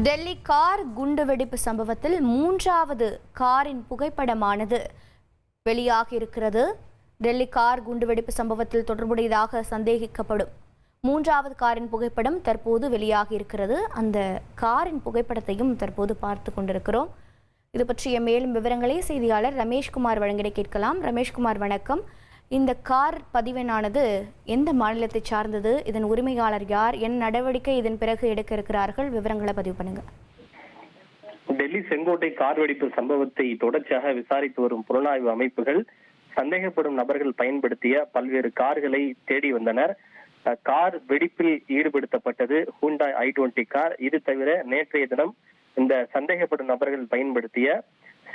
Delhi car குண்டுவெடிப்பு சம்பவத்தில் மூன்றாவது காரின் புகைப்படமானது வெளியாகியிருக்கிறது. டெல்லி கார் குண்டுவெடிப்பு சம்பவத்தில் தொடர்புடையதாக சந்தேகிக்கப்படும் மூன்றாவது காரின் புகைப்படம் தற்போது வெளியாகியிருக்கிறது. அந்த காரின் புகைப்படத்தையும் தற்போது பார்த்து கொண்டிருக்கிறோம். இது பற்றிய மேலும் விவரங்களை செய்தியாளர் ரமேஷ்குமார் வழங்கிட கேட்கலாம். ரமேஷ்குமார், வணக்கம். இந்த கார் பதிவெண்ணானது எந்த மாநிலத்தை சார்ந்தது? இதன் உரிமையாளர் யார்? என்ன நடவடிக்கை இதன் பிறகு எடுக்க இருக்கிறார்கள்? விவரங்களை பதிவு பண்ணுங்க. டெல்லி செங்கோட்டை கார் வெடிப்பு சம்பவத்தை தொடர்ச்சியாக விசாரித்து வரும் புலனாய்வு அமைப்புகள் சந்தேகப்படும் நபர்கள் பயன்படுத்திய பல்வேறு கார்களை தேடி வந்தனர். கார் வெடிப்பில் ஈடுபடுத்தப்பட்டது ஹூண்டாய் i20 கார். இது தவிர நேற்றைய தினம் இந்த சந்தேகப்படும் நபர்கள் பயன்படுத்திய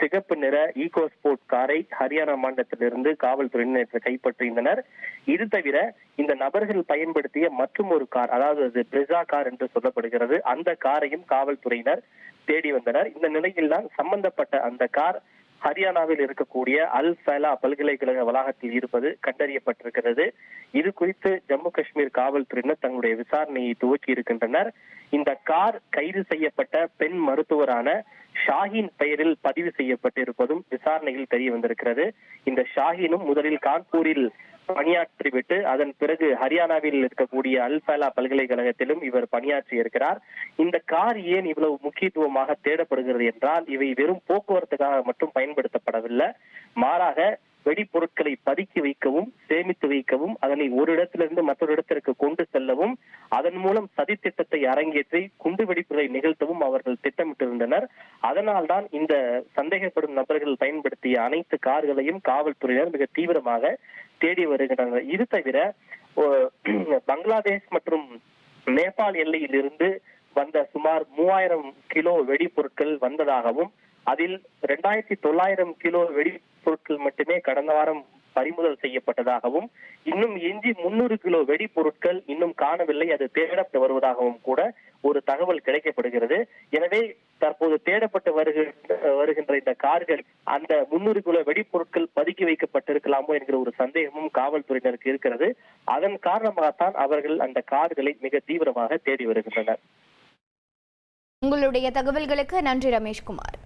சிகப்பு நிற ஈகோ ஸ்போர்ட் காரை ஹரியானா மாநிலத்திலிருந்து காவல்துறையினர் நேற்று கைப்பற்றியிருந்தனர். இது தவிர இந்த நபர்கள் பயன்படுத்திய மற்றும் ஒரு கார், அதாவது பிரெசா கார் என்று சொல்லப்படுகிறது, அந்த காரையும் காவல்துறையினர் தேடி வந்தனர். இந்த நிலையில் தான் சம்பந்தப்பட்ட அந்த கார் ஹரியானாவில் இருக்கக்கூடிய அல் ஃபலா பல்கலைக்கழக வளாகத்தில் இருப்பது கண்டறியப்பட்டிருக்கிறது. இது குறித்து ஜம்மு காஷ்மீர் காவல்துறையினர் தங்களுடைய விசாரணையை துவக்கி இருக்கின்றனர். இந்த கார் கைது செய்யப்பட்ட பெண் மருத்துவரான ஷாஹின் பெயரில் பதிவு செய்யப்பட்டிருப்பதும் விசாரணையில் தெரிய வந்திருக்கிறது. இந்த ஷாஹினும் முதலில் கான்பூரில் பணியாற்றிவிட்டு அதன் பிறகு ஹரியானாவில் இருக்கக்கூடிய அல் ஃபலா பல்கலைக்கழகத்திலும் இவர் பணியாற்றி இருக்கிறார். இந்த கார் ஏன் இவ்வளவு முக்கியத்துவமாக தேடப்படுகிறது என்றால், இவை வெறும் போக்குவரத்துக்காக மட்டும் பயன்படுத்தப்படவில்லை. மாறாக வெடிப்பொருட்களை பதுக்கி வைக்கவும், சேமித்து வைக்கவும், அதனை ஒரு இடத்திலிருந்து மற்றொரு இடத்திற்கு கொண்டு செல்லவும், அதன் மூலம் சதி திட்டத்தை அரங்கேற்றி குண்டு வெடிப்புகளை நிகழ்த்தவும் அவர்கள் திட்டமிட்டிருந்தனர். அதனால்தான் இந்த சந்தேகப்படும் நபர்கள் பயன்படுத்திய அனைத்து கார்களையும் காவல்துறையினர் மிக தீவிரமாக தேடி வருகின்றனர். இது தவிர பங்களாதேஷ் மற்றும் நேபாள் எல்லையில் இருந்து வந்த சுமார் 3000 கிலோ வெடிப்பொருட்கள் வந்ததாகவும், அதில் 2900 கிலோ வெடிப்பொருட்கள் மட்டுமே கடந்த வாரம் பறிமுதல் செய்யப்பட்டதாகவும், இன்னும் எஞ்சி 300 கிலோ வெடிப்பொருட்கள் இன்னும் காணவில்லை, அது தேடப்பட்டு வருவதாகவும் கூட ஒரு தகவல் கிடைக்கப்படுகிறது. எனவே தற்போது தேடப்பட்டு வருகின்ற இந்த கார்கள் அந்த 300 கிலோ வெடிப்பொருட்கள் பதுக்கி வைக்கப்பட்டிருக்கலாமோ என்கிற ஒரு சந்தேகமும் காவல்துறையினருக்கு இருக்கிறது. அதன் காரணமாகத்தான் அவர்கள் அந்த கார்களை மிக தீவிரமாக தேடி வருகின்றனர். உங்களுடைய தகவல்களுக்கு நன்றி ரமேஷ்குமார்.